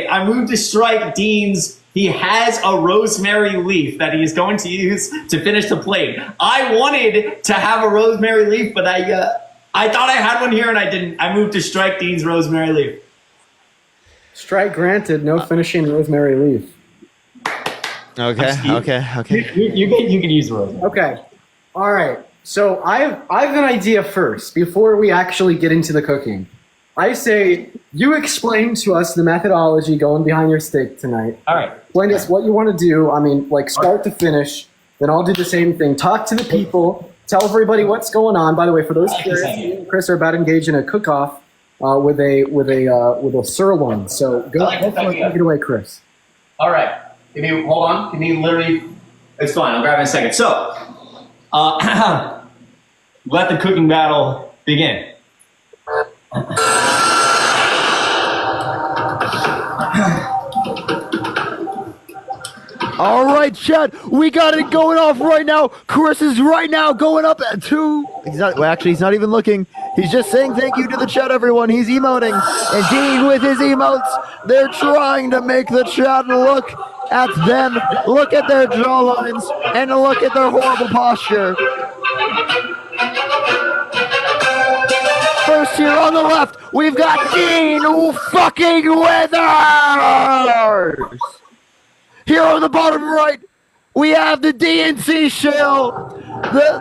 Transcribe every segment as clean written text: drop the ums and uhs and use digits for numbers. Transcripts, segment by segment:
I moved to strike Dean's. He has a rosemary leaf that he is going to use to finish the plate. I wanted to have a rosemary leaf, but I thought I had one here and I didn't. I moved to strike Dean's rosemary leaf. Strike granted, no finishing rosemary leaf. Okay. You can use the rosemary. Okay. All right. So I have an idea first before we actually get into the cooking. I say you explain to us the methodology going behind your steak tonight. All right. Explain us what you want to do. I mean, like start to finish. Then I'll do the same thing. Talk to the people. Tell everybody what's going on. By the way, for those curious, me and Chris are about to engage in a cook-off with a sirloin. So go take it away, Chris. All right. Hold on. Can you literally? It's fine. I'll grab it in a second. So, let the cooking battle begin. All right, Chad, we got it going off right now. Chris is right now going up at 2. He's not even looking. He's just saying thank you to the chat, everyone. He's emoting. And Dean with his emotes, they're trying to make the chat look at them, look at their jawlines, and look at their horrible posture. First here on the left, we've got Dean fucking Withers. Here on the bottom right, we have the DNC shill,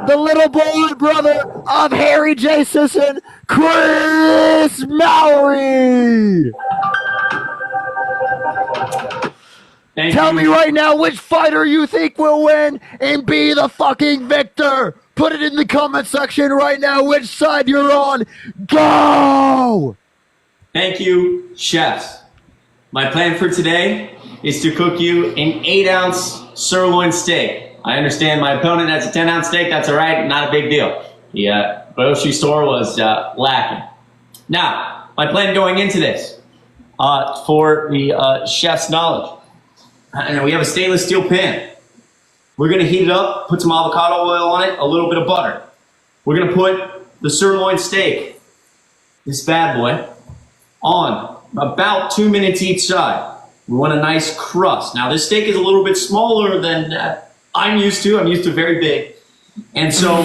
the little boy brother of Harry J. Sisson, Chris Mowrey. Tell me right now which fighter you think will win and be the fucking victor. Put it in the comment section right now which side you're on. Go! Thank you, chefs. My plan for today is to cook you an 8-ounce sirloin steak. I understand my opponent has a 10-ounce steak. That's all right. Not a big deal. The grocery store was lacking. Now, my plan going into this, for the chef's knowledge, we have a stainless steel pan. We're going to heat it up, put some avocado oil on it, a little bit of butter. We're going to put the sirloin steak, this bad boy, on about 2 minutes each side. We want a nice crust. Now, this steak is a little bit smaller than I'm used to. I'm used to very big. And so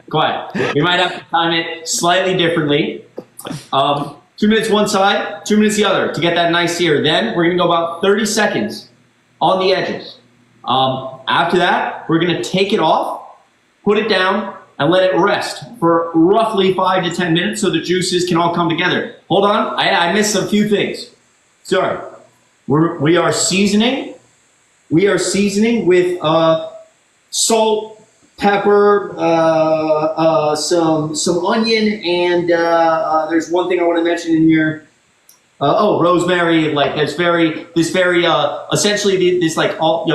quiet. We might have to time it slightly differently. 2 minutes one side, 2 minutes the other to get that nice sear. Then we're going to go about 30 seconds on the edges. After that, we're going to take it off, put it down, and let it rest for roughly 5 to 10 minutes so the juices can all come together. Hold on, I missed a few things. Sorry. We are seasoning. We are seasoning with salt, pepper, some onion, and there's one thing I want to mention in here. Rosemary. Like essentially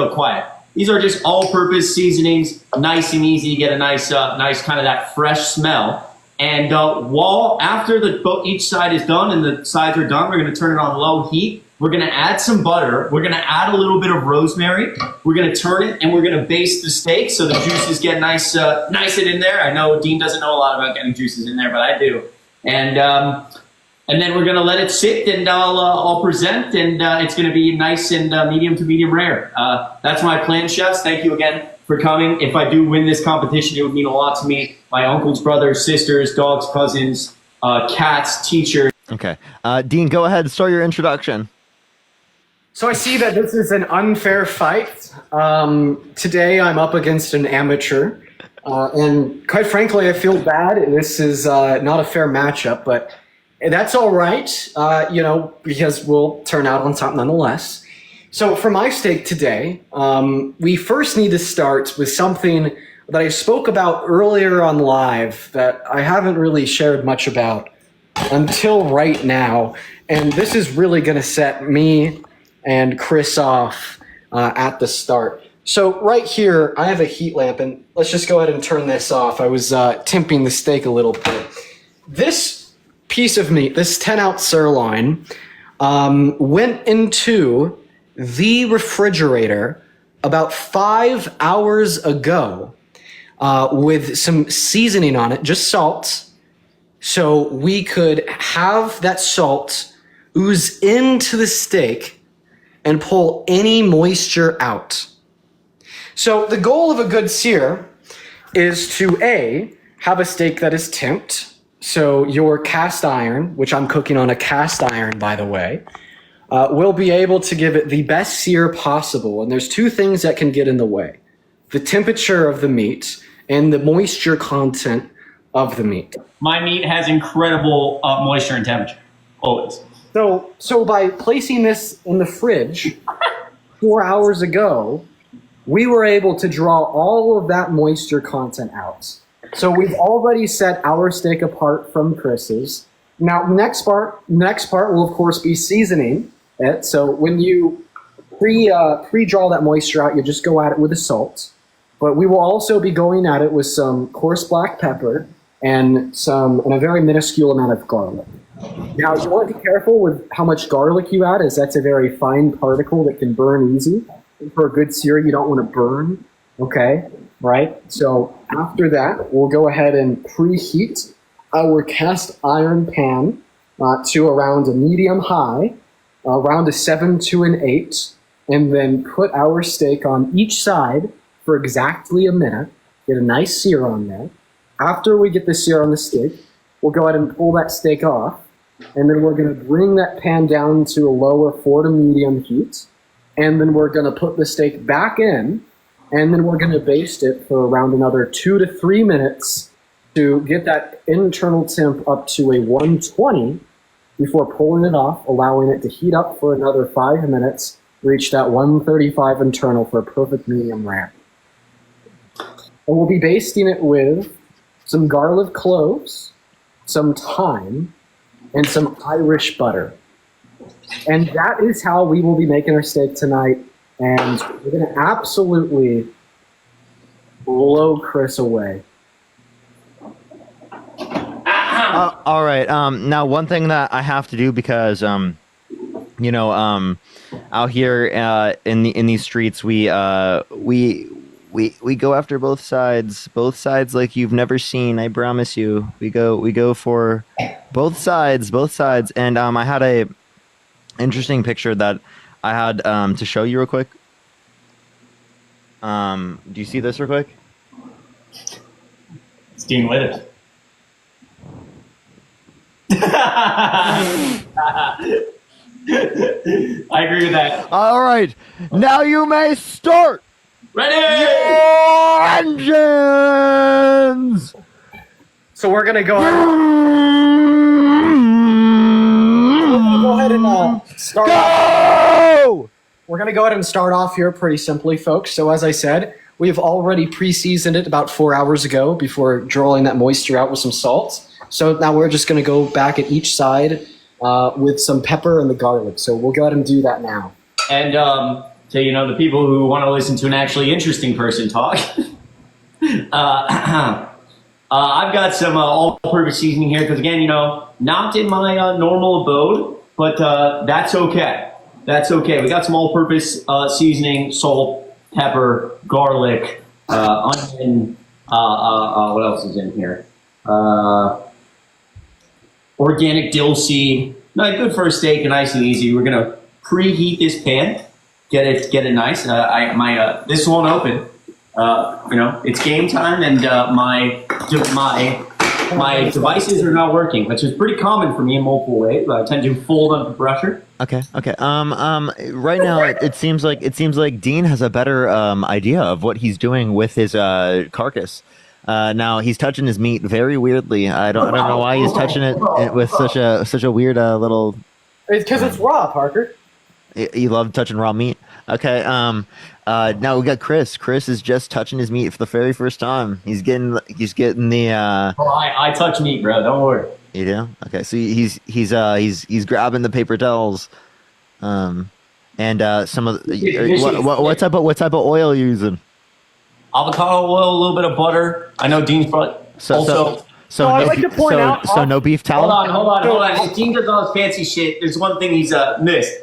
quiet. These are just all-purpose seasonings, nice and easy. You get a nice kind of that fresh smell. And after each side is done and the sides are done, we're going to turn it on low heat. We're going to add some butter. We're going to add a little bit of rosemary. We're going to turn it and we're going to baste the steak so the juices get nice and in there. I know Dean doesn't know a lot about getting juices in there, but I do. And then we're going to let it sit and I'll present and it's going to be nice and medium to medium rare. That's my plan, chefs. Thank you again for coming. If I do win this competition, it would mean a lot to me. My uncles, brothers, sisters, dogs, cousins, cats, teachers. Okay. Dean, go ahead and start your introduction. So I see that this is an unfair fight. Today I'm up against an amateur. And quite frankly, I feel bad. This is not a fair matchup, but that's all right, because we'll turn out on top nonetheless. So for my steak today, we first need to start with something that I spoke about earlier on live that I haven't really shared much about until right now. And this is really going to set me and Chris off at the start. So right here, I have a heat lamp, and let's just go ahead and turn this off. I was temping the steak a little bit. This piece of meat, this 10-ounce sirloin, went into the refrigerator about 5 hours ago with some seasoning on it, just salt, so we could have that salt ooze into the steak and pull any moisture out. So the goal of a good sear is to A, have a steak that is temped. So your cast iron, which I'm cooking on a cast iron, by the way, will be able to give it the best sear possible. And there's two things that can get in the way: the temperature of the meat and the moisture content of the meat. My meat has incredible moisture and temperature, always. So by placing this in the fridge 4 hours ago, we were able to draw all of that moisture content out. So we've already set our steak apart from Chris's. Now, next part will of course be seasoning it. So when you pre-draw that moisture out, you just go at it with the salt. But we will also be going at it with some coarse black pepper and a very minuscule amount of garlic. Now, you want to be careful with how much garlic you add, as that's a very fine particle that can burn easy. For a good sear, you don't want to burn, okay? Right? So after that, we'll go ahead and preheat our cast iron pan to around a medium high, around a 7 to an 8, and then put our steak on each side for exactly a minute. Get a nice sear on there. After we get the sear on the steak, we'll go ahead and pull that steak off, and then we're going to bring that pan down to a lower 4 to medium heat, and then we're going to put the steak back in, and then we're going to baste it for around another 2 to 3 minutes to get that internal temp up to a 120 before pulling it off, allowing it to heat up for another 5 minutes, reach that 135 internal for a perfect medium rare. And we'll be basting it with some garlic cloves, some thyme, and some Irish butter. And that is how we will be making our steak tonight. And we're going to absolutely blow Chris away. All right. Now, one thing that I have to do because, out here in these streets, we go after both sides like you've never seen. I promise you. We go for both sides. And I had a interesting picture that I had to show you real quick. Do you see this real quick? It's Dean with it. I agree with that. All right. Now you may start. Ready? Your engines. So we're going to go ahead and start off. We're going to go ahead and start off here pretty simply, folks. So as I said, we've already pre-seasoned it about 4 hours ago before drawing that moisture out with some salt. So now we're just going to go back at each side with some pepper and the garlic. So we'll go ahead and do that now. And to the people who want to listen to an actually interesting person talk, I've got some all-purpose seasoning here because again, not in my normal abode, but that's okay. That's okay. We got some all-purpose seasoning: salt, pepper, garlic, onion. What else is in here? Organic dill seed. Good for a steak, and nice and easy. We're gonna preheat this pan, get it nice. This won't open. It's game time, and my devices are not working, which is pretty common for me in multiple ways. I tend to fold under pressure. Okay. Right now, it seems like Dean has a better idea of what he's doing with his carcass. Now he's touching his meat very weirdly. I don't know why he's touching it with such a weird little. It's because it's raw, Parker. You love touching raw meat. Okay. Now we got Chris. Chris is just touching his meat for the very first time. He's getting the. I touch meat, bro. Don't worry. You do? Okay. So he's grabbing the paper towels, and some of the, what type of oil are you using? Avocado oil, a little bit of butter. I know Dean's probably So I'd like to point out. So no beef tallow. Hold on. If Dean does all his fancy shit, there's one thing he's missed.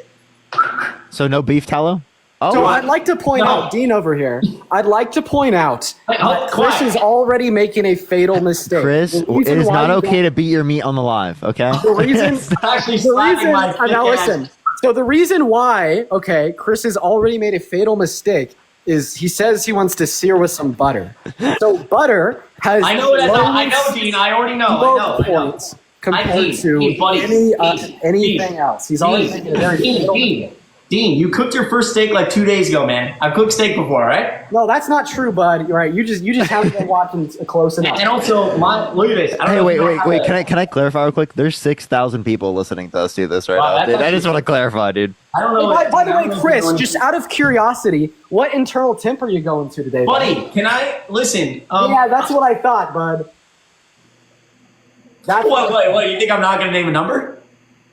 So no beef tallow. Oh, So I'd like to point out, Dean over here. I'd like to point out that Chris is already making a fatal mistake. Chris, it is not okay to beat your meat on the live, okay? The reason, Actually, slapping my now thick ass. listen. So the reason why, okay, Chris has already made a fatal mistake is he says he wants to sear with some butter. So butter has I know, Dean. I already know. I know. points compared Dean, to Dean, buddy, anything Dean, else. He's already making a very fatal mistake. Dean, you cooked your first steak like 2 days ago, man. I've cooked steak before, right? No, that's not true, bud. Right? You just haven't been watching close enough. And also, look at this. I don't Hey, know if you know wait. how Can I clarify real quick? There's 6,000 people listening to us do this right Wow, now. Dude, I that's just want to clarify, dude. I don't know. By the I don't way, know Chris, if you're just out of curiosity, what internal temp are you going to today, bud? buddy, can I listen? Yeah, that's what I thought, bud. That's What? You think I'm not going to name a number?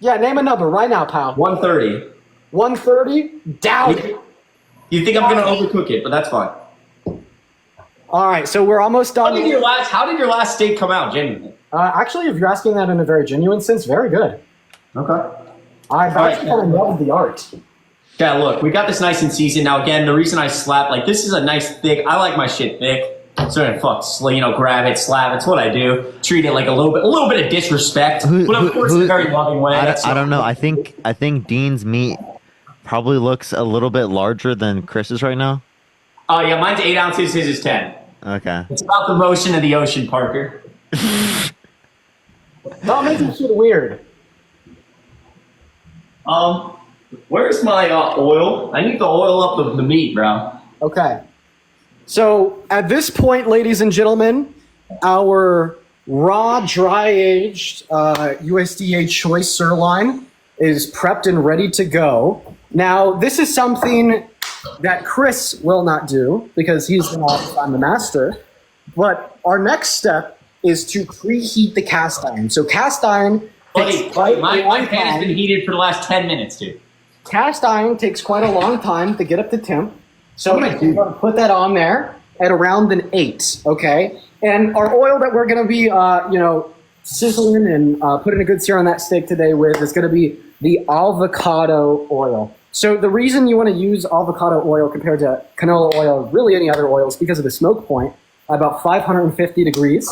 Yeah, name a number right now, pal. 130. 130? Doubt it. You think I'm going to overcook it, but that's fine. All right, so we're almost How done. did your last steak come out, genuinely? Actually, if you're asking that in a very genuine sense, very good. Okay. I've actually kind of nailed the art. Yeah, look, we got this nice and seasoned. Now, again, the reason I slap, like, this is a nice thick. I like my shit thick. So I grab it, slap. It's what I do. Treat it like a little bit of disrespect, but of course in a very loving way. I don't know. I think Dean's meat probably looks a little bit larger than Chris's right now. Oh yeah, mine's 8 ounces. His is 10. Okay. It's about the motion of the ocean, Parker. Not making shit weird. Where's my oil? I need to oil up the meat, bro. Okay. So at this point, ladies and gentlemen, our raw, dry-aged USDA choice sirloin is prepped and ready to go. Now, this is something that Chris will not do because he's I'm the master. But our next step is to preheat the cast iron. So cast iron takes Buddy, quite my a long pan has time. been heated for the last 10 minutes, dude. Cast iron takes quite a long time to get up to temp. So What am I doing? we're going to put that on there at around an 8, okay? And our oil that we're going to be, sizzling and putting a good sear on that steak today with is going to be the avocado oil. So the reason you want to use avocado oil compared to canola oil, really any other oil, is because of the smoke point, about 550 degrees.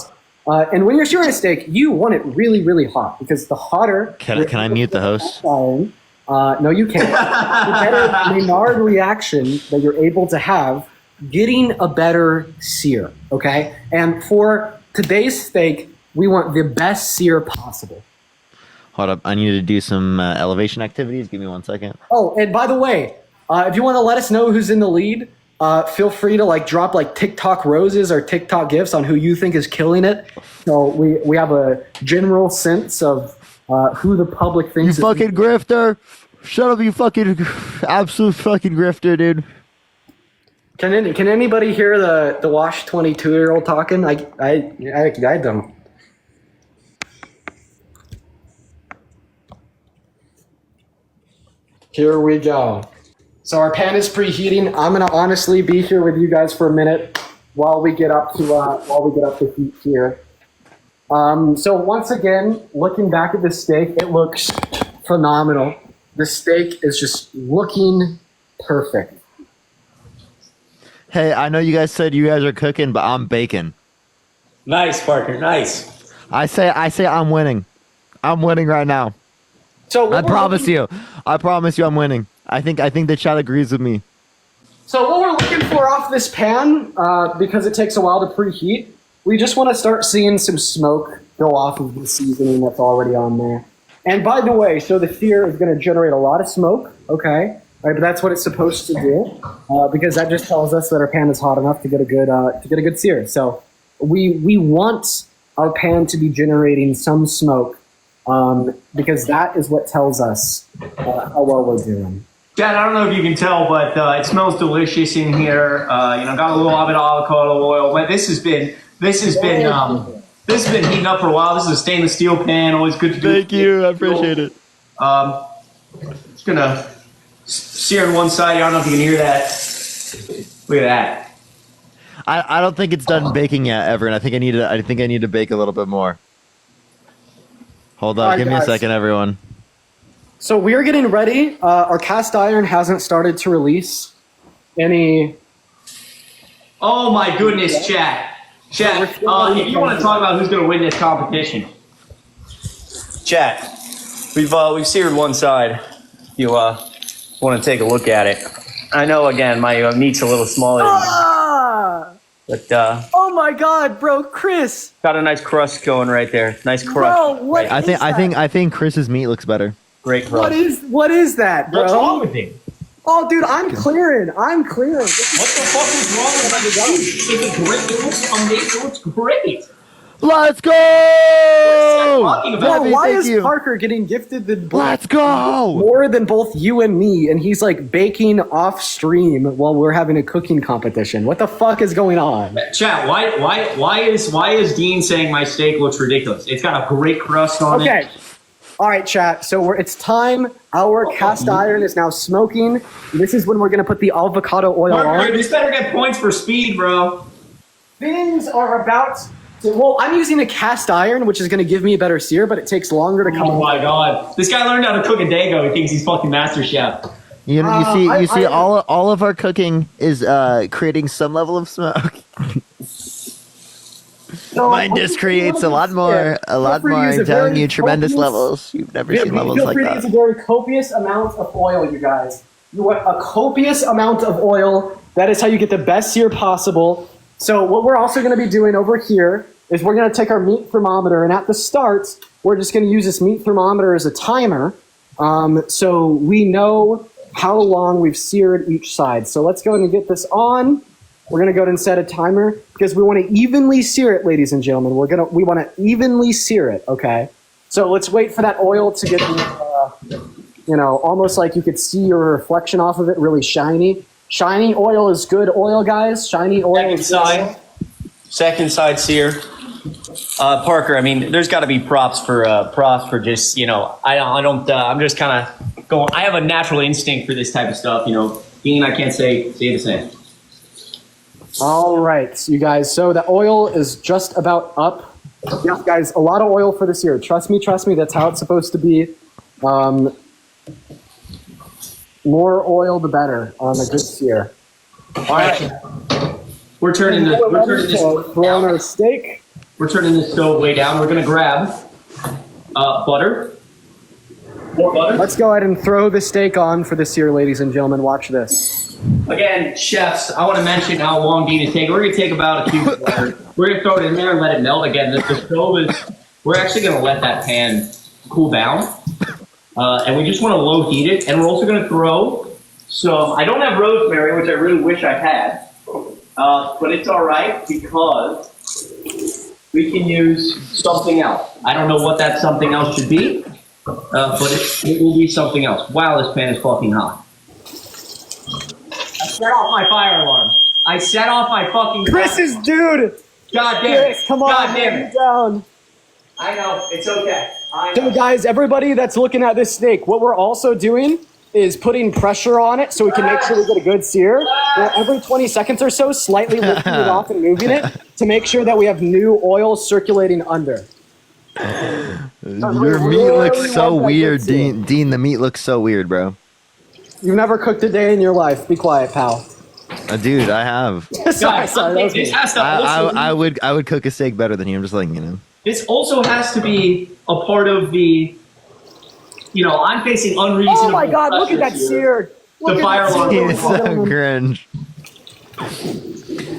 And when you're searing a steak, you want it really, really hot because the hotter... Can I mute the host? No, you can't. The better Maynard reaction that you're able to have, getting a better sear, okay? And for today's steak, we want the best sear possible. Hold up. I need to do some elevation activities. Give me 1 second. Oh, and by the way, if you want to let us know who's in the lead, feel free to drop TikTok roses or TikTok gifts on who you think is killing it. So we have a general sense of who the public You thinks is fucking grifter. Shut up, you fucking absolute fucking grifter, dude. Can anybody hear the Wash 22-year-old talking? I don't. Here we go. So our pan is preheating. I'm gonna honestly be here with you guys for a minute while we get up to heat here. So once again, looking back at this steak, it looks phenomenal. The steak is just looking perfect. Hey, I know you guys said you guys are cooking, but I'm baking. Nice, Parker. Nice. I say I'm winning. I'm winning right now. So I promise you. I promise you I'm winning. I think the chat agrees with me. So what we're looking for off this pan, because it takes a while to preheat, we just want to start seeing some smoke go off of the seasoning that's already on there. And by the way, so the sear is going to generate a lot of smoke, okay? Right, but that's what it's supposed to do, because that just tells us that our pan is hot enough to get a good sear. So we want our pan to be generating some smoke, because that is what tells us how well we're doing. Dad, I don't know if you can tell, but it smells delicious in here. Got a little bit of avocado oil, but this has been heating up for a while. This is a stainless steel pan, always good to do. Thank you. I appreciate it. It's gonna sear on one side. I don't know if you can hear that. Look at that. I don't think it's done baking yet, Everett. I think I need to bake a little bit more. Hold on, All right, give me a guys. second, everyone. So we're getting ready. Our cast iron hasn't started to release any. Oh my goodness, chat. Chat, if you want to talk about who's going to win this competition. Chat, we've seared one side. If you want to take a look at it. I know, again, my meat's a little smaller but oh my God, bro, Chris. got a nice crust going right there. Nice crust. Bro, what is I think Chris's meat looks better. Great crust. What is that, bro? What's wrong with him? Oh, dude, I'm clearing. What the fuck is wrong with my food? It's great. It looks amazing. It looks great. Let's go! Talking about Bro, why Thank is you. Parker getting gifted Let's go! more than both you and me, and he's like baking off stream while we're having a cooking competition? What the fuck is going on? Chat, why is Dean saying my steak looks ridiculous? It's got a great crust on it. Okay. All right, chat. So it's time. Our cast iron is now smoking. This is when we're gonna put the avocado oil Parker, on. this better get points for speed, bro. Things are about to, well, I'm using a cast iron, which is gonna give me a better sear, but it takes longer to come. Oh my god. This guy learned how to cook a Dago. He thinks he's fucking master chef. You see, all of our cooking is creating some level of smoke. Mine just creates a lot more. I'm telling you, tremendous levels. You've never seen levels feel like free to use a very copious amount of oil, you guys. You want a copious amount of oil. That is how you get the best sear possible. So what we're also going to be doing over here is we're going to take our meat thermometer, and at the start, we're just going to use this meat thermometer as a timer, so we know how long we've seared each side. So let's go ahead and get this on. We're going to go ahead and set a timer because we want to evenly sear it, ladies and gentlemen. We want to evenly sear it, okay? So let's wait for that oil to get, almost like you could see your reflection off of it, really shiny. Shiny oil is good oil, guys. Shiny oil is good oil. Second side sear. Parker, I mean, there's got to be props for just, I'm just kind of going, I have a natural instinct for this type of stuff, Dean, I can't say the same. All right, you guys. So the oil is just about up. Yeah, guys, a lot of oil for this year. Trust me. That's how it's supposed to be. More oil, the better on a good sear. All right. We're turning this on our steak. We're turning this stove way down. We're gonna grab butter. More butter. Let's go ahead and throw the steak on for the sear, ladies and gentlemen. Watch this. Again, chefs, I want to mention how long Dean is taking. We're going to take about a cube of butter. We're going to throw it in there and let it melt. Again, the stove is, we're actually going to let that pan cool down. And we just want to low heat it. And we're also going to throw some, I don't have rosemary, which I really wish I had. But it's all right because we can use something else. I don't know what that something else should be, but it will be something else. Wow, this pan is fucking hot. I set off my fire alarm. I set off my fucking Chris's dude. God damn it. Chris, come on, God damn it. down. I know. It's okay. So guys, everybody that's looking at this steak, what we're also doing is putting pressure on it so we can make sure we get a good sear. We're every 20 seconds or so, slightly lifting it off and moving it to make sure that we have new oil circulating under. Your meat looks so weird, Dean. Dean, the meat looks so weird, bro. You've never cooked a day in your life. Be quiet, pal. Dude, I have. sorry. That was This me. has to also I would cook a steak better than you. I'm just letting you know. This also has to be a part of the, I'm facing unreasonable Oh my God! Look at that pressures sear. Look The at fire that alarm. sear. It's so cringe.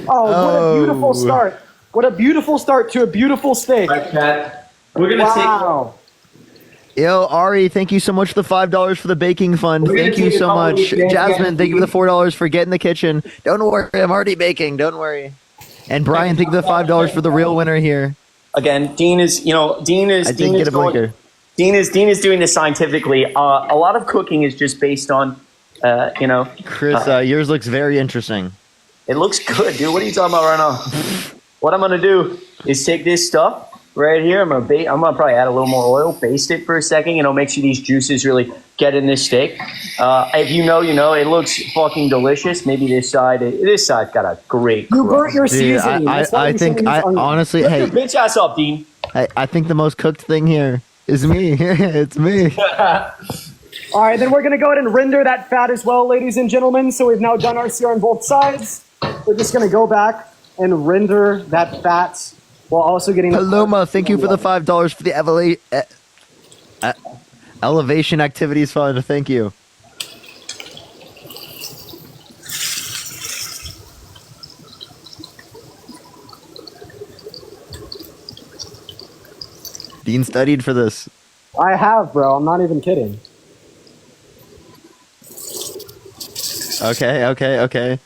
Oh, what a beautiful start! What a beautiful start to a beautiful steak. All right, Pat. We're going to Wow. Yo, Ari, thank you so much for the $5 for the baking fund. We're gonna Thank you take a so couple much. of these Jasmine, thank you for the $4 for getting the kitchen. Don't worry, I'm already baking. Don't worry. And Brian, thank you for the $5 for the real winner here. Again, Dean is I didn't get a blinker. Dean is doing this scientifically. A lot of cooking is just based on, Chris, yours looks very interesting. It looks good, dude. What are you talking about right now? What I'm gonna do is take this stuff right here. I'm gonna probably add a little more oil, baste it for a second. Make sure these juices really get in this steak. If you know, it looks fucking delicious. Maybe this side's got a great. You burnt your Dude, seasoning. That's why I you think, shouldn't use onions. honestly, Lift hey, your bitch ass up, Dean. I think the most cooked thing here is me. It's me. All right, then we're going to go ahead and render that fat as well, ladies and gentlemen. So we've now done our sear on both sides. We're just going to go back and render that fat while also getting... Paloma, thank you for the $5 for the elevation activities fund. Thank you. Dean studied for this. I have, bro. I'm not even kidding. Okay.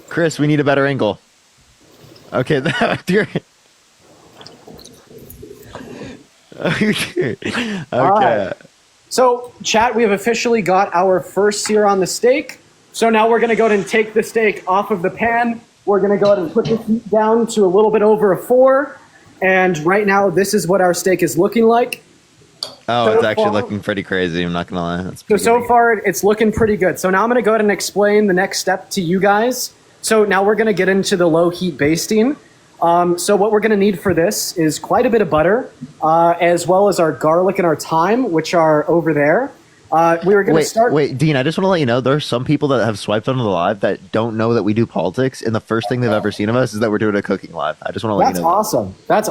Chris, we need a better angle. Okay, okay. Right. So, chat, we have officially got our first sear on the steak. So now we're going to go ahead and take the steak off of the pan. We're going to go ahead and put the heat down to a little bit over a 4. And right now, this is what our steak is looking like. Oh, it's actually looking pretty crazy. I'm not going to lie. So far, it's looking pretty good. So now I'm going to go ahead and explain the next step to you guys. So now we're going to get into the low heat basting. So what we're going to need for this is quite a bit of butter, as well as our garlic and our thyme, which are over there. We were going to start... Wait, Dean, I just want to let you know, there are some people that have swiped onto the live that don't know that we do politics, and the first thing they've ever seen of us is that we're doing a cooking live. I just want to let you know. That's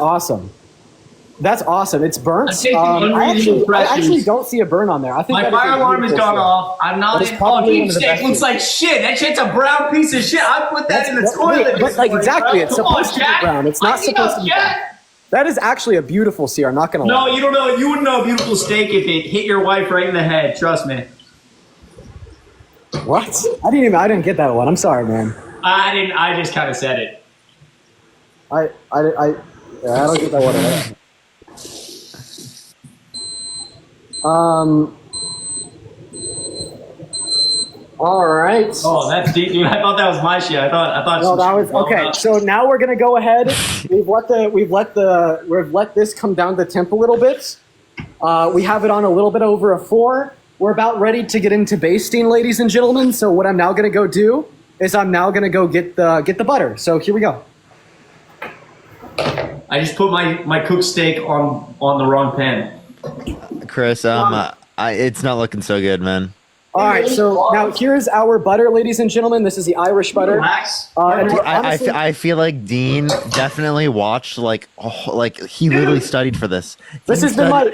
awesome. It's burnt. I actually don't see a burn on there. I think my fire alarm has gone off. I'm not in. Oh, deep steak looks like shit. That shit's a brown piece of shit. I put that in the toilet. But like exactly, it's supposed to be brown. It's not supposed to be brown. That is actually a beautiful sear. I'm not gonna lie. No, you don't know. You wouldn't know a beautiful steak if it hit your wife right in the head. Trust me. What? I didn't get that one. I'm sorry, man. I just kind of said it. I don't get that one at all. All right. Oh, that's deep, dude. I thought that was my shit. I thought. No, that was okay. So now we're gonna go ahead. We've let this come down the temp a little bit. We have it on a little bit over a 4. We're about ready to get into basting, ladies and gentlemen. So what I'm now gonna go do is I'm now gonna go get the butter. So here we go. I just put my cooked steak on the wrong pan. Chris, it's not looking so good, man. All right, so now here's our butter, ladies and gentlemen. This is the Irish butter. I feel like Dean definitely watched like he literally studied for this.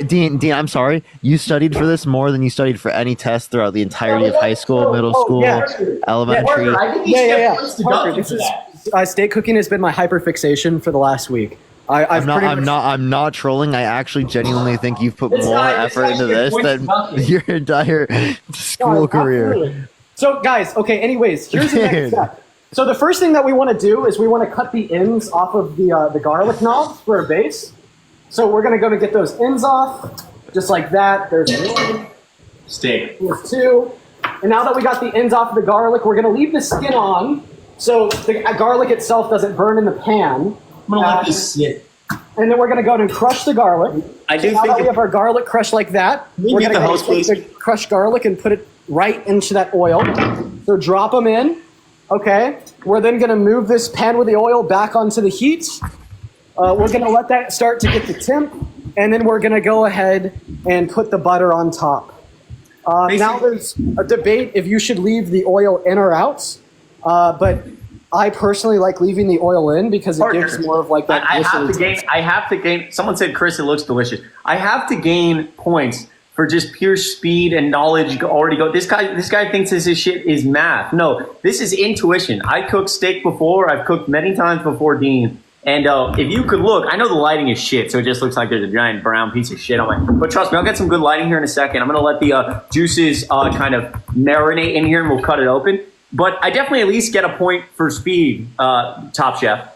Dean, I'm sorry, you studied for this more than you studied for any test throughout the entirety of high school, middle school, elementary. Yeah. Steak cooking has been my hyperfixation for the last week. I'm not trolling. I actually genuinely think you've put more effort into this than your entire school career. Absolutely. So, guys, okay. Anyways, here's the next step. So the first thing that we want to do is we want to cut the ends off of the garlic knobs for a base. So we're gonna go to get those ends off, just like that. There's 1. Steak. There's 2. And now that we got the ends off of the garlic, we're gonna leave the skin on, so the garlic itself doesn't burn in the pan. I'm gonna let this sit. And then we're gonna go ahead and crush the garlic. I do now think that we have our garlic crushed like that, we're gonna go take the crushed garlic and put it right into that oil. So drop them in. Okay. We're then gonna move this pan with the oil back onto the heat. We're gonna let that start to get the temp, and then we're gonna go ahead and put the butter on top. Now there's a debate if you should leave the oil in or out, but I personally like leaving the oil in because it gives more of like that. I have to gain. Someone said, Chris, it looks delicious. I have to gain points for just pure speed and knowledge. Already go. This guy thinks this shit is math. No, this is intuition. I cooked steak before. I've cooked many times before, Dean. And if you could look, I know the lighting is shit, so it just looks like there's a giant brown piece of shit on my. But trust me, I'll get some good lighting here in a second. I'm gonna let the juices kind of marinate in here, and we'll cut it open. But I definitely at least get a point for speed, Top Chef.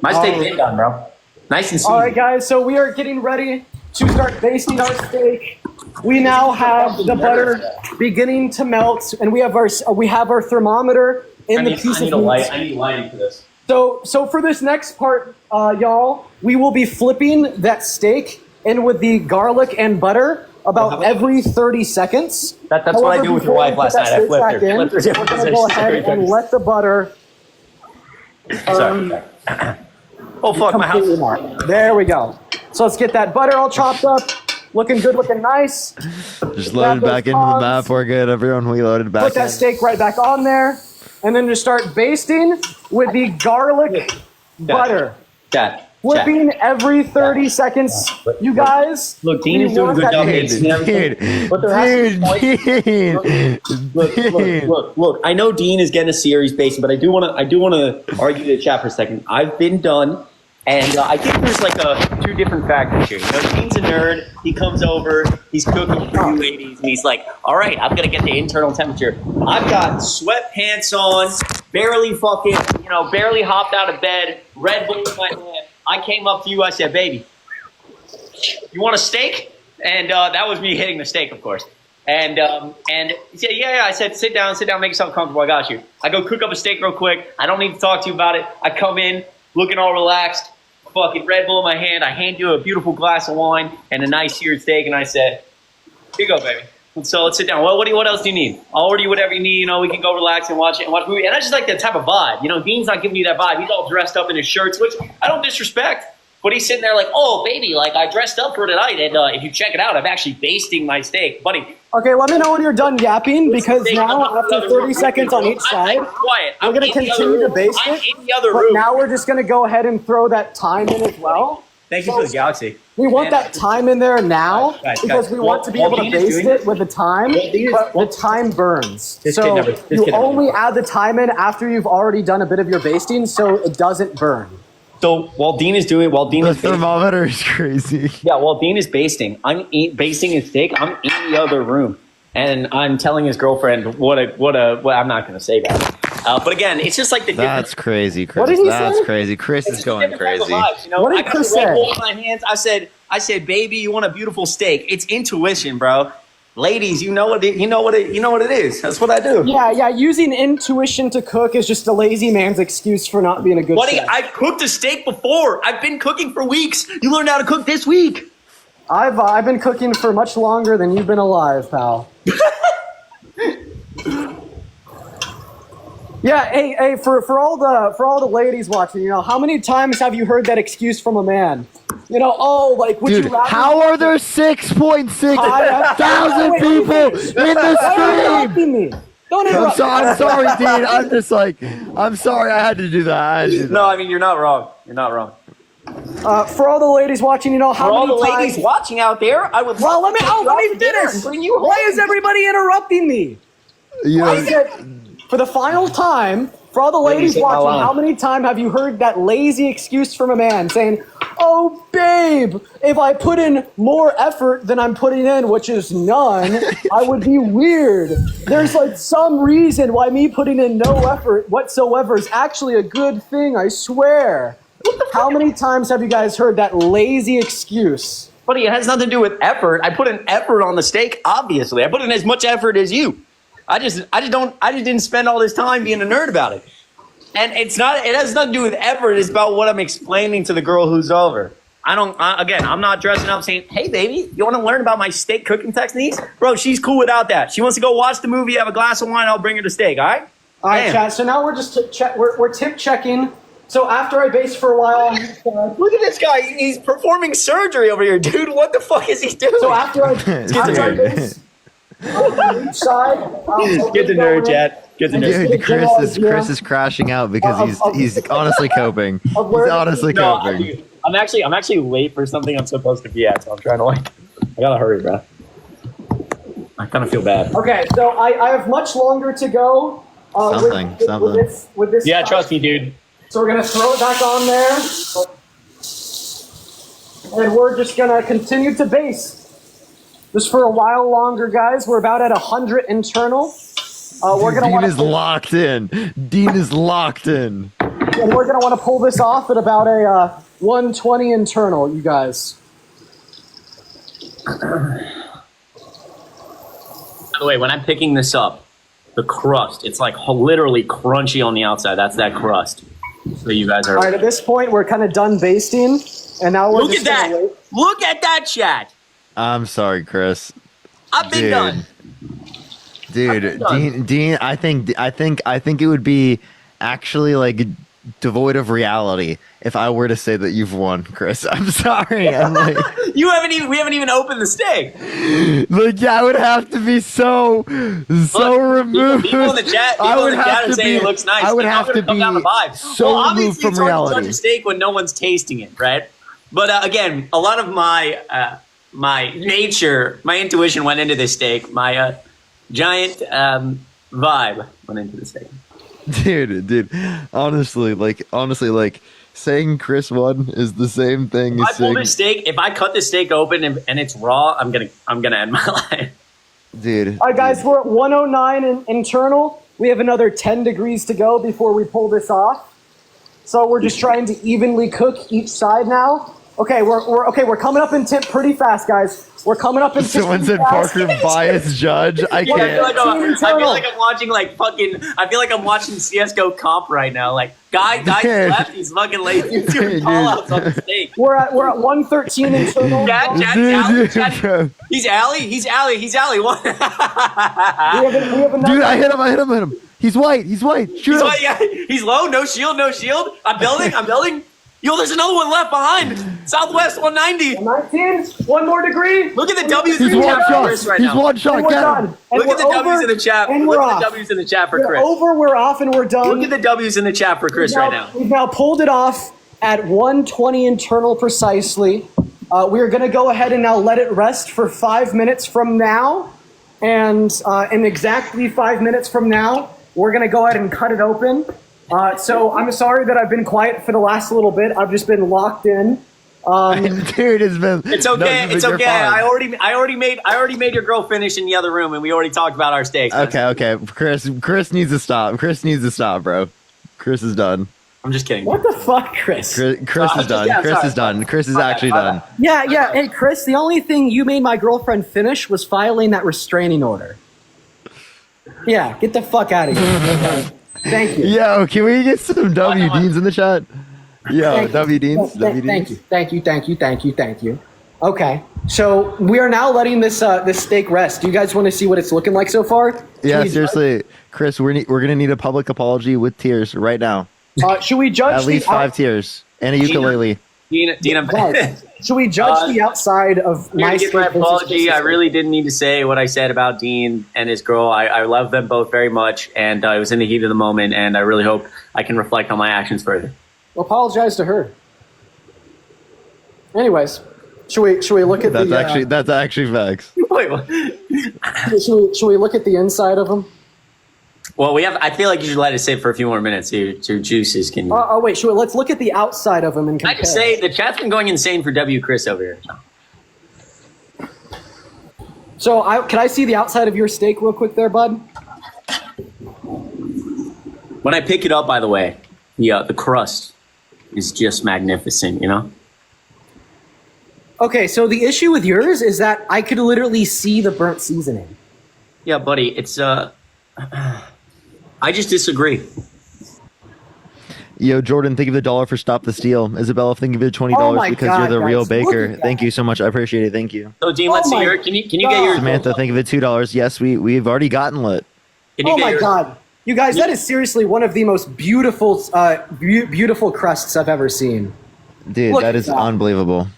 My steak's been done, bro. Nice and sweet. All right, guys. So we are getting ready to start basting our steak. We now have the butter beginning to melt, and we have our thermometer in the piece of meat. I need lighting for this. So for this next part, y'all, we will be flipping that steak in with the garlic and butter about every 30 seconds. That's what I do with your wife last night. I flipped her. We're going to go ahead and let the butter... Sorry. Oh, fuck, my house. There we go. So let's get that butter all chopped up. looking good, looking nice. Just loaded back into the map. We're good, everyone. We loaded back. Put that steak right back on there, and then just start basting with the garlic butter. Flipping every 30 seconds, you guys. Look, Dean is doing a good job. Look. I know Dean is getting a series basing, but I do want to argue the chat for a second. I've been done, and I think there's like two different factors here. You know, Dean's a nerd. He comes over, he's cooking for you ladies, and he's like, "All right, I'm gonna get the internal temperature." I've got sweatpants on, barely hopped out of bed, Red Bull in my hand. I came up to you, I said, "Baby, you want a steak?" And that was me hitting the steak, of course. And he said, yeah. I said, sit down, make yourself comfortable. I got you. I go cook up a steak real quick. I don't need to talk to you about it. I come in, looking all relaxed, fucking Red Bull in my hand. I hand you a beautiful glass of wine and a nice seared steak. And I said, here you go, baby. So let's sit down. Well, what else do you need? I'll order you whatever you need. You know, we can go relax and watch movie. And I just like that type of vibe. You know, Dean's not giving you that vibe. He's all dressed up in his shirts, which I don't disrespect. But he's sitting there like, oh, baby, like I dressed up for tonight. And if you check it out, I'm actually basting my steak. Buddy. Okay, let me know when you're done yapping, because now after 30 seconds on each side, we're going to continue to baste it. But now we're just going to go ahead and throw that thyme in as well. Thank you for the galaxy. We want that thyme in there now because we want to be able to baste it with the thyme, but the thyme burns. So you only add the thyme in after you've already done a bit of your basting so it doesn't burn. So while Dean is the thermometer is crazy. Yeah, while Dean is basting, basting his steak. I'm in the other room, and I'm telling his girlfriend what I'm not going to say that. But again, it's just like that's crazy, Chris. What did he That's say? crazy. Chris is going crazy. Lives, you know? What did Chris say? I got my hands. I said, baby, you want a beautiful steak? It's intuition, bro. Ladies, you know what it is. That's what I do. Yeah. Using intuition to cook is just a lazy man's excuse for not being a good Buddy, chef. I've cooked a steak before. I've been cooking for weeks. You learned how to cook this week. I've been cooking for much longer than you've been alive, pal. Yeah, hey, for all the ladies watching, you know, how many times have you heard that excuse from a man? You know, would Dude, you rather... how are there 6.6 thousand people in the stream? Don't interrupt me. I'm sorry, Dean. I'm sorry I had to do that. No, I mean, you're not wrong. You're not wrong. For all the ladies watching, you know, how many times... For all the ladies watching out there, I would... Well, let me finish. Why is everybody interrupting me? For the final time, for all the ladies watching, how many times have you heard that lazy excuse from a man saying, "Oh, babe, if I put in more effort than I'm putting in, which is none, I would be weird. There's like some reason why me putting in no effort whatsoever is actually a good thing, I swear." How many times have you guys heard that lazy excuse? Buddy, it has nothing to do with effort. I put an effort on the steak, obviously. I put in as much effort as you. I just didn't spend all this time being a nerd about it. And it has nothing to do with effort. It's about what I'm explaining to the girl who's over. I'm not dressing up saying, "Hey, baby, you want to learn about my steak cooking techniques?" Bro, she's cool without that. She wants to go watch the movie, have a glass of wine, I'll bring her the steak, all right? All right, chat. So now we're just we're tip checking. So after I base for a while... Look at this guy. He's performing surgery over here, dude. What the fuck is he doing? So after I base... each side, get the nerd, chat. Get the nerd. Dude, Chris is crashing out because he's honestly coping. He's honestly coping. I'm actually late for something I'm supposed to be at, so I'm trying to I gotta hurry, bro. I kind of feel bad. Okay, so I have much longer to go. Something. With this. Yeah, trust me, dude. So we're gonna throw it back on there, and we're just gonna continue to base. Just for a while longer, guys. We're about at 100 internal. Dean is locked in. Dean is locked in. And we're going to want to pull this off at about a 120 internal, you guys. By the way, when I'm picking this up, the crust, it's like literally crunchy on the outside. That's that crust. So you guys are... All right, at this point, we're kind of done basting. And now we're Look at that. Look at that, chat. I'm sorry, Chris. I've been done. Dude, Dean, I think it would be actually like devoid of reality if I were to say that you've won, Chris. I'm sorry. I'm like, We haven't even opened the steak. like that would have to be so removed. People in the chat, are saying it looks nice. I would Like, have to come down the vibe. be so removed obviously from it's hard to reality. judge a steak when no one's tasting it, right? But again, a lot of my my nature, my intuition went into this steak. My giant vibe went into the steak. Dude, honestly, like saying Chris won is the same thing If as I pull saying, this steak, if I cut this steak open and it's raw, I'm gonna end my life. dude. All right, guys, we're at 109 internal. We have another 10 degrees to go before we pull this off. So we're just trying to evenly cook each side now. Okay, we're coming up in tip pretty fast, guys. We're coming up in tip Someone pretty said fast. Parker biased judge. I I can't. feel like I'm watching like fucking. I feel like I'm watching CS:GO comp right now. Like guys left, he's fucking lazy doing call outs on the steak. We're at 113 internal. Chat. He's alley. What? We have another. Dude, I hit him. He's white. Shoot him. He's low. No shield. I'm building. Yo, there's another one left behind. Southwest 190. 19. One more degree. Look at the W's in He's the one chat for shot. Chris right He's now. one shot. And we're Get done. him. And Look at the we're W's over, in the chat. and Look we're at the off. W's in the chat for We're Chris. over. We're off, and we're done. Look at the W's in the chat for Chris right now. We've now pulled it off at 120 internal precisely. We're going to go ahead and now let it rest for 5 minutes from now. And in exactly 5 minutes from now, we're going to go ahead and cut it open. So I'm sorry that I've been quiet for the last little bit. I've just been locked in. Dude, it's been. It's okay. No, It's you're okay. fine. I already made your girl finish in the other room, and we already talked about our steaks. Okay. Chris needs to stop. Bro. Chris is done. I'm just kidding. What the fuck, Chris? Chris is done. yeah, Chris sorry. is done. Chris is actually my done. Yeah. Hey, Chris, the only thing you made my girlfriend finish was filing that restraining order. Yeah, get the fuck out of here. Thank you. Yo, can we get some W on. Deans in the chat? Yo, Thank you. W Deans. Thank you. Okay, so we are now letting this steak rest. Do you guys want to see what it's looking like so far? Yeah, seriously, Chris, we're gonna need a public apology with tears right now. Should we judge At least 5 tears and a ukulele. Dean, Should we judge the outside of my my get steak? my versus apology. Chris's I steak? really didn't need to say what I said about Dean and his girl. I love them both very much, and I was in the heat of the moment, and I really hope I can reflect on my actions further. Apologize to her. Anyways, should we look at That's actually facts. Wait, what? should we look at the inside of them? Well, I feel like you should let it sit for a few more minutes. Your juices can. Wait, let's look at the outside of them and Can I compare. just say the chat's been going insane for W. Chris over here. So can I see the outside of your steak real quick there, bud? When I pick it up, by the way, the crust is just magnificent. You know. Okay, so the issue with yours is that I could literally see the burnt seasoning. Yeah, buddy. It's I just disagree. Yo, Jordan, think of the $1 for Stop the Steal. Isabella, think of the $20 Oh my because God, you're the real guys, look baker. at that. Thank you so much. I appreciate it. Thank you. So, Dean, Oh let's see my your. Can you get God. your Samantha, think of the $2. Yes, we've already gotten lit. Can you Oh get my your, God. You guys, that is seriously one of the most beautiful beautiful crusts I've ever seen. Dude, Look that at is that. unbelievable.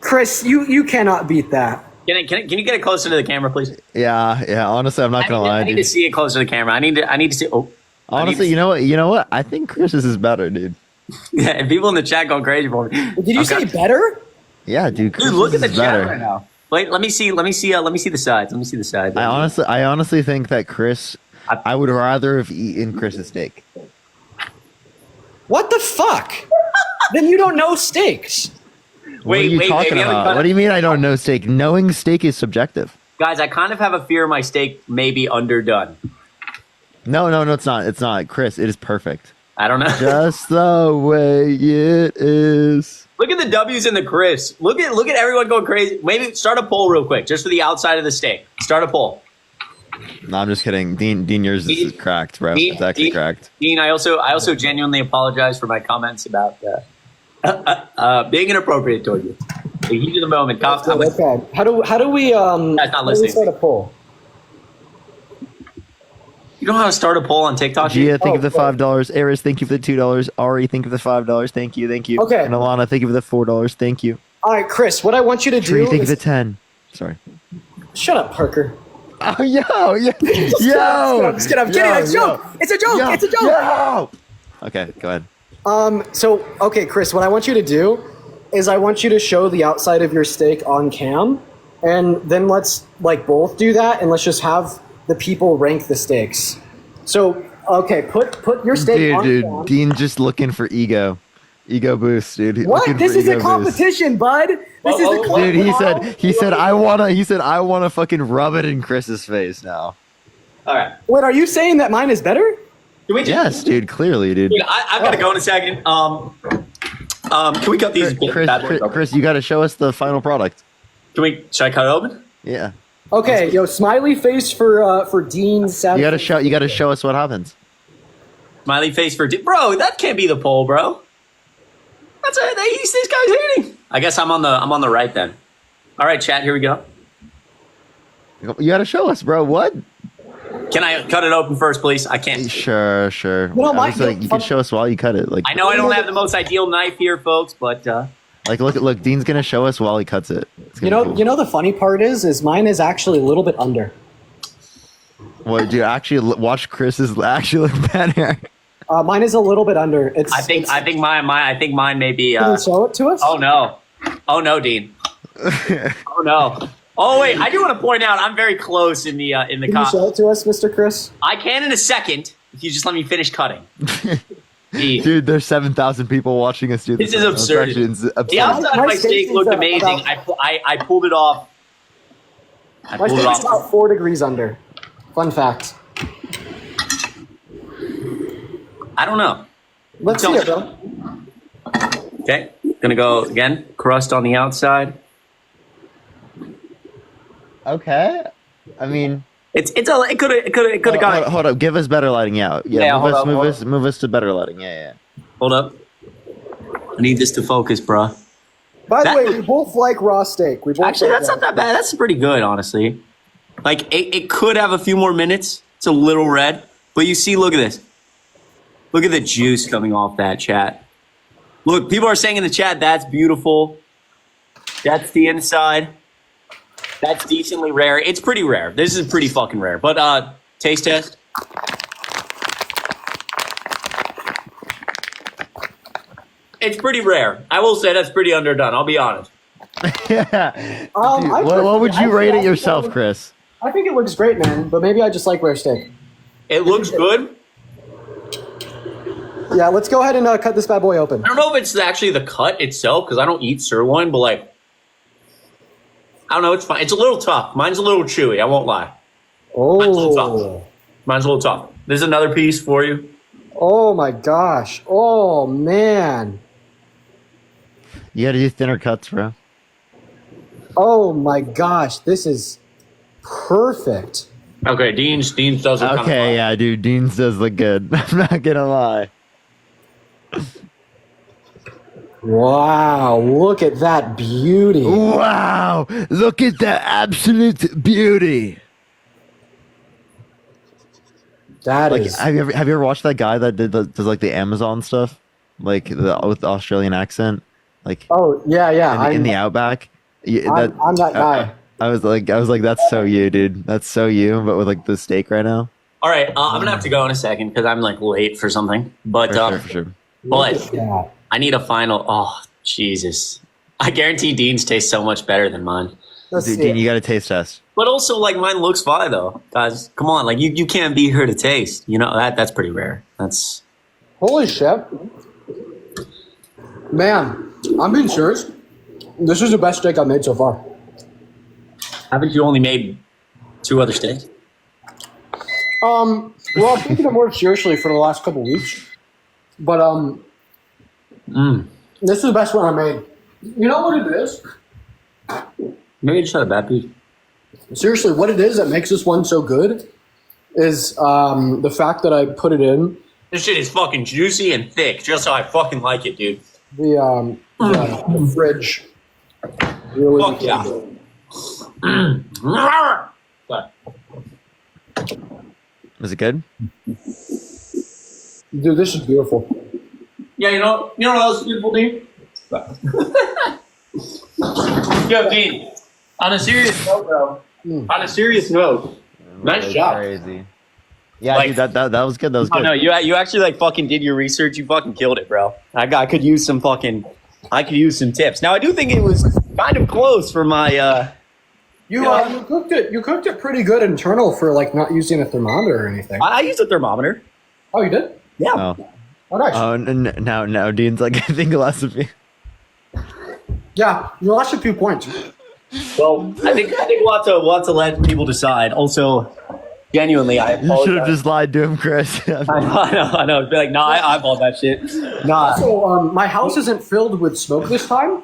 Chris, you cannot beat that. Can you get it closer to the camera, please? Yeah. Honestly, I'm not gonna lie, I need to dude. see it closer to the camera. I need to see. Oh, Honestly, you know what? I think Chris's is better, dude. yeah. And people in the chat going crazy for me. Did you say better? Yeah, dude. Dude, look at the Chris's is chat better. right now. Wait, let me see the sides. Let me see the sides. I honestly think that Chris. I would rather have eaten Chris's steak. What the fuck? Then you don't know steaks. What are you talking we haven't about? cut- What do you mean I don't know steak? Knowing steak is subjective. Guys, I kind of have a fear my steak may be underdone. No, it's not. It's not. Chris, it is perfect. I don't know. Just the way it is. Look at the W's in the Chris. Look at everyone going crazy. Maybe start a poll real quick, just for the outside of the steak. Start a poll. No, I'm just kidding. Dean, yours is cracked, bro. It's actually cracked. Dean, I also genuinely apologize for my comments about being inappropriate toward you. The heat of the moment. Okay. How do we Guys, not how do we listening. start a poll? You know how to start a poll on TikTok? Gia, think Oh, of the $5. Eris, thank you for the $2. Ari, think of the $5. Thank you. Okay. And Alana, think of the $4. Thank you. All right, Chris, what I want you to Tree, do think of is... the 10. Sorry. Shut up, Parker. Oh, yo. I'm just kidding. I'm kidding. It's a joke. It's a joke. It's a joke. Yo. Okay, go ahead. Okay, Chris, what I want you to do is I want you to show the outside of your steak on cam, and then let's like both do that, and let's just have the people rank the steaks. So, okay, put your steak on cam. Dean just looking for ego boost, dude. What? This is a competition, bud. This is a competition. Dude, he said I wanna fucking rub it in Chris's face now. All right. Wait, are you saying that mine is better? Yes, dude, clearly, dude. Dude, I've got to go in a second. Can we cut these? Chris, you got to show us the final product. Should I cut it open? Yeah. Okay, yo, smiley face for Dean. You got to show us what happens. Smiley face for bro. That can't be the poll, bro. That's it. These guys hating. I guess I'm on the right then. All right, chat. Here we go. You got to show us, bro. What? Can I cut it open first, please? I can't. Sure. You can show us while you cut it. Like I know I don't have the most ideal knife here, folks, but look. Dean's gonna show us while he cuts it. You know the funny part is mine is actually a little bit under. Well, dude, actually watch Chris's actually look better. Mine is a little bit under. I think mine may be. Can you show it to us? Oh no, Dean. Oh no. Oh wait, I do want to point out I'm very close in the Can you show it to us, Mr. Chris? I can in a second if you just let me finish cutting. Dude, there's 7,000 people watching us do this. This is absurd. The outside of my steak looked amazing. I pulled it off. My steak's about 4 degrees under. Fun fact. I don't know. Let's see it, bro. Okay, gonna go again. Crust on the outside. Okay. I mean, it could have gone. Hold up, give us better lighting. Yeah. Move us to better lighting. Yeah. Hold up. I need this to focus, bro. By the way, we both like raw steak. Actually, that's not that bad. That's pretty good, honestly. Like it could have a few more minutes. It's a little red, but you see, look at this. Look at the juice coming off that, chat. Look, people are saying in the chat that's beautiful. That's the inside. That's decently rare. It's pretty rare. This is pretty fucking rare. But taste test. It's pretty rare. I will say that's pretty underdone. I'll be honest. Yeah. What would you rate it yourself, Chris? I think it looks great, man. But maybe I just like rare steak. It looks good. Yeah, let's go ahead and cut this bad boy open. I don't know if it's actually the cut itself because I don't eat sirloin, but like. I don't know. It's fine. It's a little tough. Mine's a little chewy. I won't lie. Oh. Mine's a little tough. There's another piece for you. Oh my gosh. Oh man. You got to do thinner cuts, bro. Oh my gosh. This is perfect. Okay, Dean's does look Okay, yeah, dude. Dean's does look good. I'm not gonna lie. Wow, look at that beauty. Wow, look at that absolute beauty. That like, is. have you ever watched that guy that does like the Amazon stuff, like with the Australian accent, like? Oh yeah, in the outback. Yeah, I'm that guy. I was like, that's so you, dude. That's so you, but with like the steak right now. All right, I'm gonna have to go in a second because I'm like late for something. But for sure. But I need a final. Oh Jesus! I guarantee Dean's tastes so much better than mine. Dude, Dean, you got to taste test. But also, like mine looks fine though, guys. Come on, like you can't be here to taste. You know that's pretty rare. That's holy shit, man! I'm being serious. This is the best steak I've made so far. Haven't you only made 2 other steaks? Well, I've taken it more seriously for the last couple weeks, but this is the best one I made. You know what it is? Maybe I just had a bad piece. Seriously, what it is that makes this one so good is the fact that I put it in. This shit is fucking juicy and thick, just how I fucking like it, dude. The fridge. Really. Fuck yeah. Was it good? Dude, this is beautiful. Yeah, you know what else is beautiful, Dean? Yo, Dean. On a serious note, bro. On a serious note, nice job. Crazy. Yeah, Like- dude, that was good. That was Oh good. no, you actually like fucking did your research. You fucking killed it, bro. I could use some tips. Now I do think it was kind of close for my. You cooked it. You cooked it pretty good internal for like not using a thermometer or anything. I used a thermometer. Oh, you did? Yeah. Oh, Oh, nice. now Dean's like, I think less of you. Yeah, you lost a few points. Well, I think we'll have to let people decide. Also, genuinely, I You should have apologize. just lied to him, Chris. I know. Be like, nah, I bought that shit. Nah. So, my house isn't filled with smoke this time,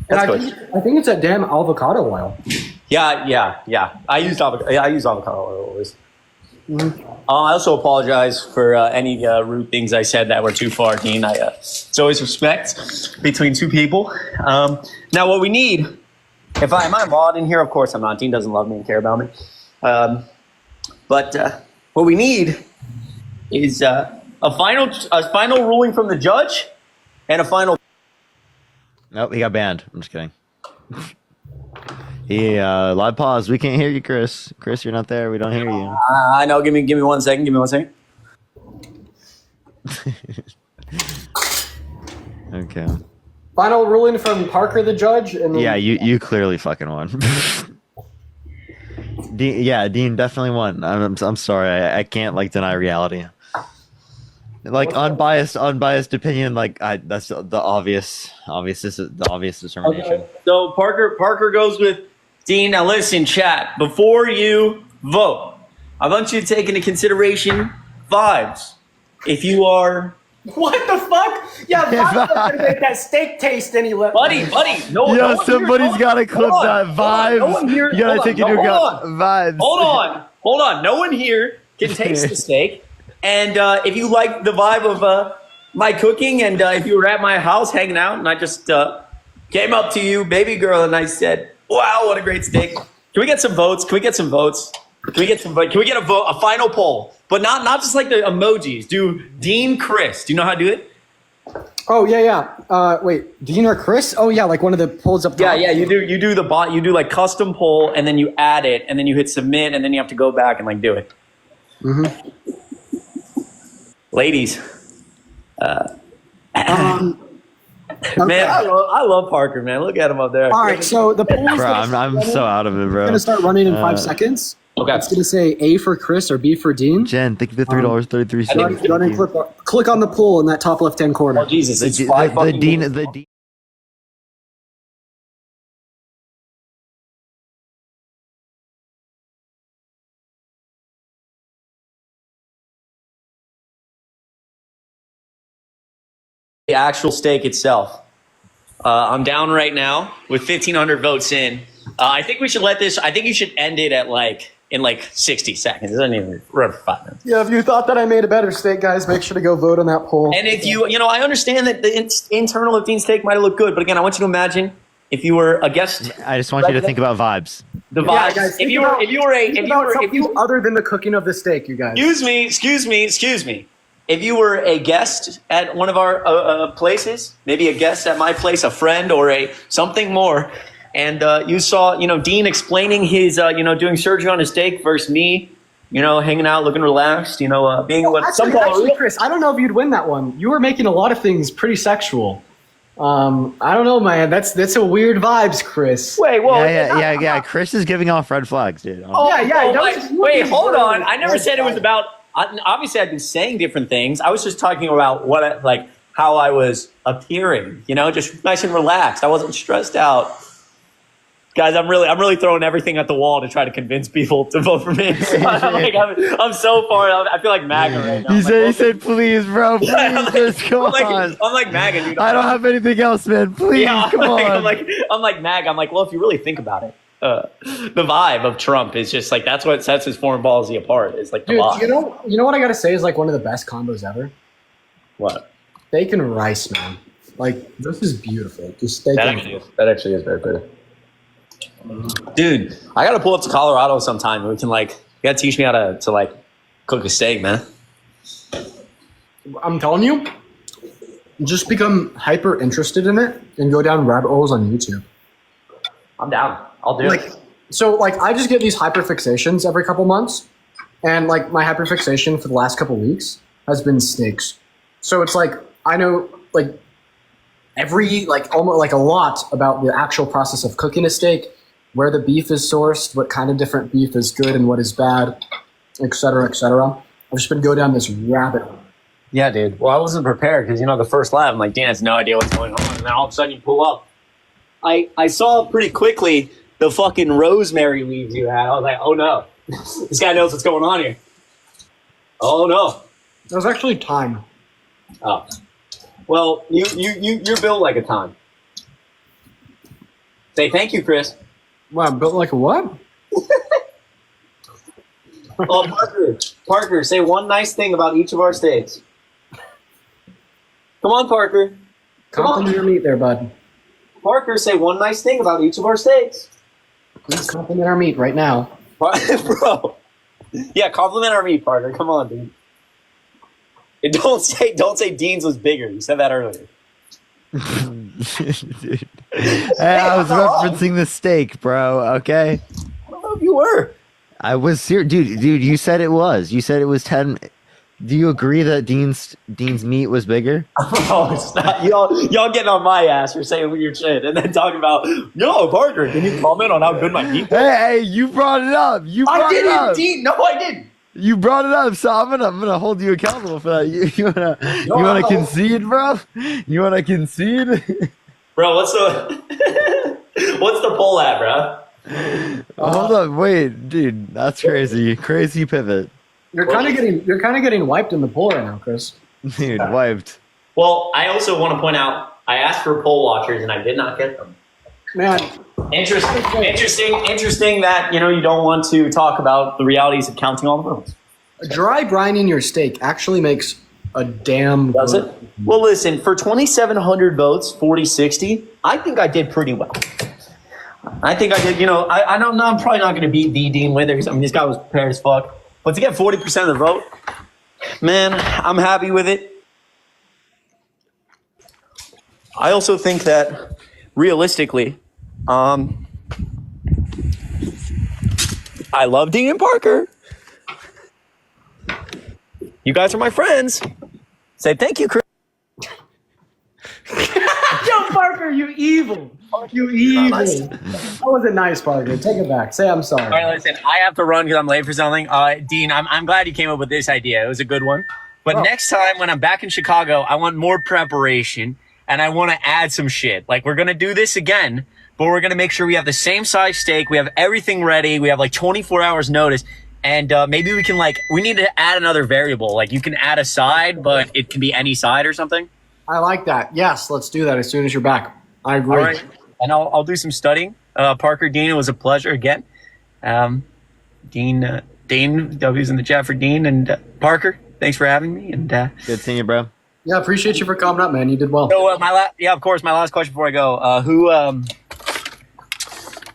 and That's I think it's that damn avocado oil. Yeah. I use avocado oil always. I also apologize for any rude things I said that were too far, Dean. It's always respect between two people. Now, what we need, am I mod in here? Of course I'm not. Dean doesn't love me and care about me. But what we need is a final ruling from the judge and a final. Nope, he got banned. I'm just kidding. He live pause. We can't hear you, Chris. Chris, you're not there. We don't hear you. I know. Give me 1 second. Give me 1 second. Okay. Final ruling from Parker, the judge, and then Yeah, you clearly fucking won. Dean definitely won. I'm sorry. I can't like deny reality. Like unbiased opinion. Like that's the obvious. This is the obvious determination. Okay. So Parker goes with Dean. Now listen, chat. Before you vote, I want you to take into consideration vibes. If you are what the fuck? Yeah, vibes not gonna make that steak taste any less. buddy, no. Yo, no one somebody's here, got to clip hold that on, vibes. No one here, You gotta take into account vibes. Hold on. No one here can taste the steak. And if you like the vibe of my cooking, and if you were at my house hanging out, and I just came up to you, baby girl, and I said, "Wow, what a great steak!" Can we get some votes? Can we get a vote? A final poll, but not just like the emojis. Do Dean, Chris? Do you know how to do it? Oh yeah. Wait, Dean or Chris? Oh yeah, like one of the polls up top. Yeah. You do the bot. You do like custom poll, and then you add it, and then you hit submit, and then you have to go back and like do it. Mm-hmm. Ladies, Okay. man, I love Parker, man. Look at him up there. All right, so the poll is Bro, I'm so out of it, bro. gonna start running in 5 seconds. Okay. It's gonna say A for Chris or B for Dean. Jen, thank you for $3.33. Go ahead and click on the poll in that top left-hand corner. Oh Jesus! It's The 5 fucking Dean, minutes. the Dean. The actual steak itself. I'm down right now with 1,500 votes in. I think we should let this. I think you should end it at in 60 seconds. It doesn't even run for 5 minutes. Yeah, if you thought that I made a better steak, guys, make sure to go vote on that poll. And if I understand that the internal of Dean's steak might have looked good, but again, I want you to imagine if you were a guest. I just want you to think about vibes. The Yeah, vibes. guys, if you were something other than the cooking of the steak, you guys. Excuse me. If you were a guest at one of our places, maybe a guest at my place, a friend or something more, and you saw, Dean explaining his, doing surgery on his steak versus me, hanging out, looking relaxed, being what some call Actually, Chris, I don't know if you'd win that one. You were making a lot of things pretty sexual. I don't know, man. That's a weird vibes, Chris. Wait, whoa. Yeah. Chris is giving off red flags, dude. Wait, hold on. I never said it was about. Obviously, I've been saying different things. I was just talking about how I was appearing. Just nice and relaxed. I wasn't stressed out. Guys, I'm really throwing everything at the wall to try to convince people to vote for me. I'm so far. I feel like MAGA right now. He said, please, bro, please, come on. I'm like MAGA, dude. I don't have anything else, man. Please, come on. I'm like MAGA. I'm like, well, if you really think about it, the vibe of Trump is just like that's what sets his foreign policy apart. Is like the Dude, vibe. you know what I gotta say is like one of the best combos ever. What? Steak and rice, man. Like this is beautiful. Just steak. That actually is very pretty. Dude, I gotta pull up to Colorado sometime. We can you gotta teach me how to Cook a steak, man. I'm telling you, just become hyper interested in it and go down rabbit holes on YouTube. I'm down. I'll do it. So I just get these hyperfixations every couple months, and like my hyperfixation for the last couple weeks has been steaks. So it's like I know like every almost like a lot about the actual process of cooking a steak, where the beef is sourced, what kind of different beef is good and what is bad, et cetera, et cetera. I've just been going down this rabbit hole. Yeah, dude. Well, I wasn't prepared because, the first lab, I'm like, Dan has no idea what's going on. And then all of a sudden you pull up. I saw pretty quickly the fucking rosemary leaves you had. I was like, oh, no. This guy knows what's going on here. Oh, no. That was actually thyme. Oh. Well, you're built like a thyme. Say thank you, Chris. Wow, I'm built like a what? Oh, Parker, say one nice thing about each of our steaks. Come on, Parker. Compliment your meat there, bud. Parker, say one nice thing about each of our steaks. Please compliment our meat right now. Bro. Yeah, compliment our meat, Parker. Come on, dude. And don't say Dean's was bigger. You said that earlier. Dude. Hey, I was referencing the steak, bro. Okay. I don't know if you were. I was serious, dude. You said it was. You said it was 10. Do you agree that Dean's meat was bigger? Oh, it's not. Y'all getting on my ass for saying weird shit and then talking about, yo, Parker, can you comment on how good my meat is? Hey, you brought it up. I didn't, Dean. No, I didn't. You brought it up, so I'm gonna hold you accountable for that. You wanna concede, bro? You wanna concede? Bro, what's the poll at, bro? Hold up, wait, dude, that's crazy. Crazy pivot. You're kind of getting wiped in the poll right now, Chris. Dude, wiped. Well, I also want to point out I asked for poll watchers and I did not get them. Man, interesting that you don't want to talk about the realities of counting all the votes. Dry brining your steak actually makes a damn. Does it? Well, listen, for 2,700 votes, 40-60, I think I did pretty well. I think I did. I don't know. I'm probably not going to beat the Dean Withers. I mean, this guy was prepared as fuck. But to get 40% of the vote, man, I'm happy with it. I also think that realistically, I love Dean and Parker. You guys are my friends. Say thank you, Chris. Yo, Parker, you evil. You evil. Nice. That wasn't nice, Parker. Take it back. Say I'm sorry. All right, listen, I have to run because I'm late for something. Dean, I'm glad you came up with this idea. It was a good one. But next time when I'm back in Chicago, I want more preparation and I want to add some shit. Like, we're going to do this again, but we're going to make sure we have the same size steak. We have everything ready. We have 24 hours notice. And maybe we can we need to add another variable. Like, you can add a side, but it can be any side or something. I like that. Yes, let's do that as soon as you're back. I agree. All right. And I'll do some studying. Parker, Dean, it was a pleasure again. Dean, W's in the chat for Dean. And Parker, thanks for having me. And good seeing you, bro. Yeah, appreciate you for coming up, man. You did well. So, of course, my last question before I go.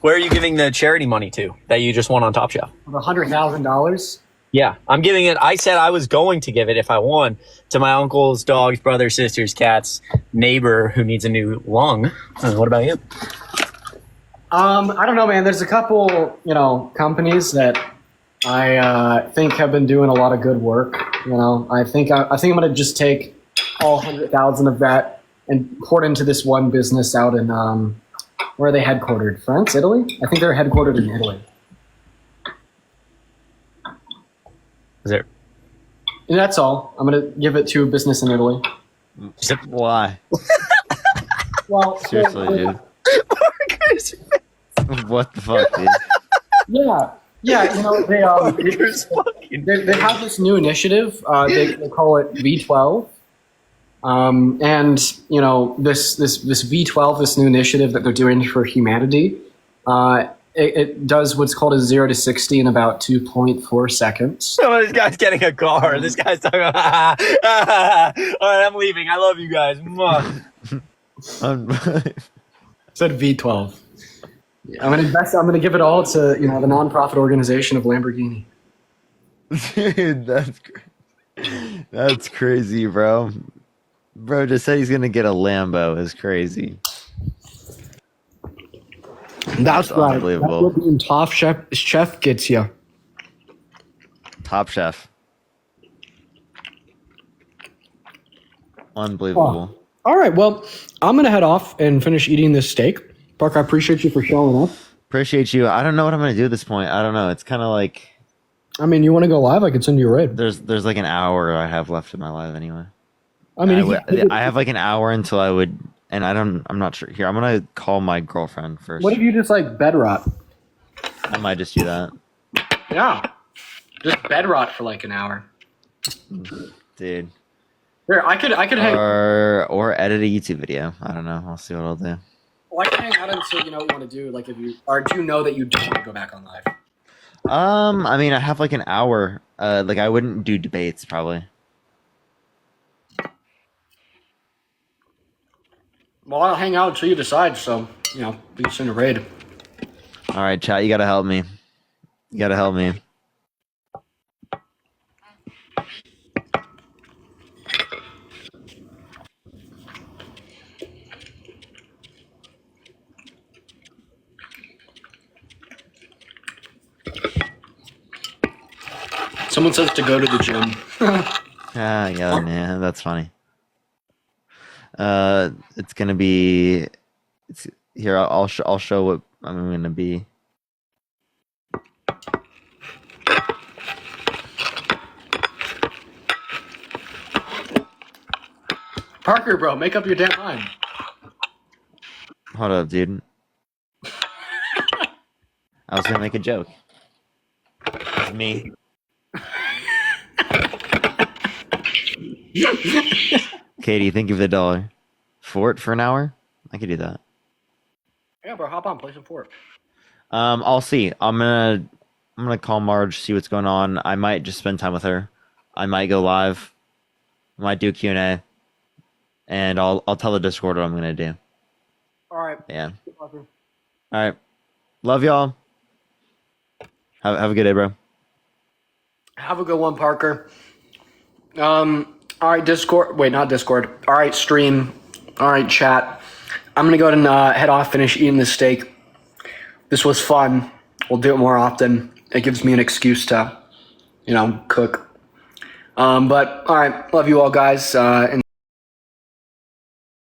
Where are you giving the charity money to that you just won on Top Chef? $100,000? Yeah, I'm giving it. I said I was going to give it if I won to my uncles, dogs, brothers, sisters, cats, neighbor who needs a new lung. What about you? I don't know, man. There's a couple, companies that I think have been doing a lot of good work. I think I'm going to just take all 100,000 of that and pour it into this one business out in where are they headquartered? France, Italy? I think they're headquartered in Italy. Is there? And that's all. I'm going to give it to a business in Italy. Why? Well, seriously, dude. What the fuck, dude? Yeah. They have this new initiative. They call it V12. And this V12, this new initiative that they're doing for humanity, it does what's called a 0 to 60 in about 2.4 seconds. Oh, this guy's getting a car. This guy's talking about, all right, I'm leaving. I love you guys. Said V12. I'm gonna give it all to the nonprofit organization of Lamborghini. Dude, that's crazy, bro. Bro just said he's gonna get a Lambo. Is crazy. That's right. Unbelievable. That's what being top chef gets you. Top Chef. Unbelievable. All right. Well, I'm gonna head off and finish eating this steak. Parker, I appreciate you for showing up. Appreciate you. I don't know what I'm gonna do at this point. I don't know. It's kind of like I mean, you want to go live? I could send you a raid. there's like an hour I have left in my life anyway. I mean, I have like an hour until I would, and I'm not sure. Here, I'm gonna call my girlfriend first. what if you just like bed rot? I might just do that, Yeah, just bed rot for like an hour. dude. Here, I could hang. Or edit a YouTube video. I don't know. I'll see what I'll do. Well, I can hang out until you know what you want to do. Like if you or do you know that you don't want to go back on live? I mean, I have like an hour. Like I wouldn't do debates probably. Well, I'll hang out until you decide. So you know, we can send a raid. All right, chat. You gotta help me. You gotta help me. Someone says to go to the gym. Yeah, that's funny. It's gonna be. It's here. I'll show what I'm gonna be. Parker, bro, make up your damn mind. Hold up, dude. I was gonna make a joke. It's me. Katie, think of the dollar. Fort for an hour? I could do that. Yeah, bro, hop on, play some Fort. I'll see. I'm gonna call Marge, see what's going on. I might just spend time with her. I might go live. I might do Q&A. And I'll tell the Discord what I'm gonna do. All right. Yeah. All right. Love y'all. Have a good day, bro. Have a good one, Parker. All right, Discord. Wait, not Discord. All right, stream. All right, chat. I'm gonna go ahead and head off, finish eating this steak. This was fun. We'll do it more often. It gives me an excuse to, cook. But all right, love you all, guys. And